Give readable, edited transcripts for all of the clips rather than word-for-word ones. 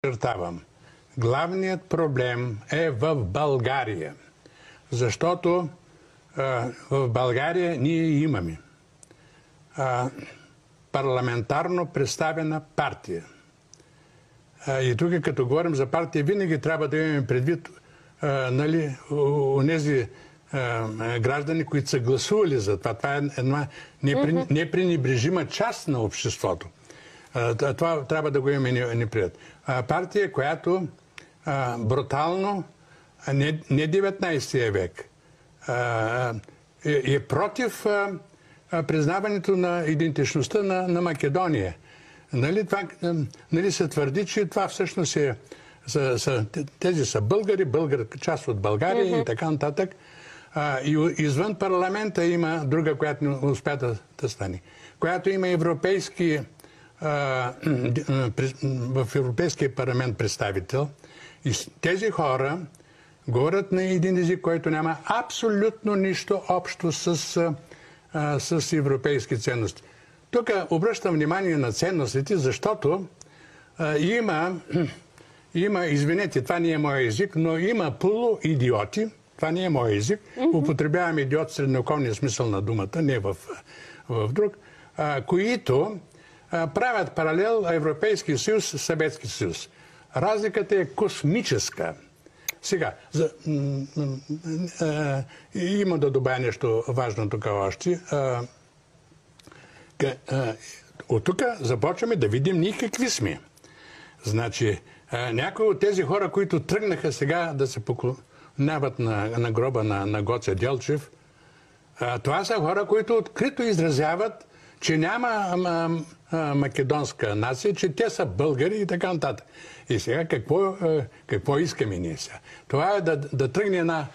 Подчертавам, главният проблем е в България, защото в България ние имаме парламентарно представена партия. И тук, като говорим за партия, винаги трябва да имаме предвид онези граждани, които са гласували за това. Това е една непренебрежима част на обществото. Това трябва да го имаме непред. Партия, която брутално, не 19 век, е против признаването на идентичността на Македония. Нали се твърди, че това всъщност е... Тези са българи, част от България и така нататък. И извън парламента има друга, която не успя да стане. Която има европейски... в Европейския парламент представител. И тези хора говорят на един език, който няма абсолютно нищо общо с европейски ценности. Тук обръщам внимание на ценностите, защото има, извинете, това не е моя език, но има полуидиоти, това не е моя език, употребявам идиот в средновековния смисъл на думата, не в друг, които правят паралел Европейски съюз с Съветски съюз. Разликата е космическа. Сега, има да добавя нещо важно тук още. От тук започваме да видим ние какви сме. Значи, някои от тези хора, които тръгнаха сега да се поклоняват на гроба на Гоце Делчев, това са хора, които открито изразяват, че няма македонска нация, че те са българи и така нататък. И сега какво искаме ние сега? Това е да тръгне една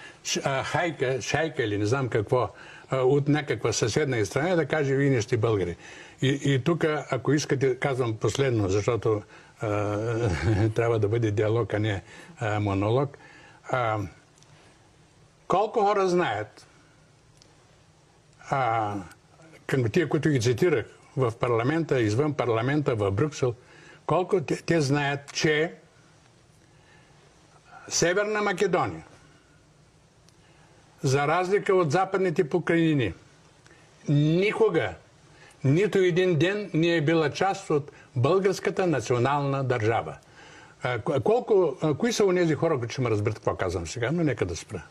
шайка или не знам какво от някаква съседна страна да каже, вие не сте българи. И тук, ако искате, казвам последно, защото трябва да бъде диалог, а не монолог. Колко хора знаят, тия, които ги цитирах, в парламента, извън парламента, в Брюксел, колко те знаят, че Северна Македония, за разлика от Западните покрайнини, никога, нито един ден не е била част от българската национална държава. Кои са онези хора, които ще ме разберат какво казвам сега, но нека да спра.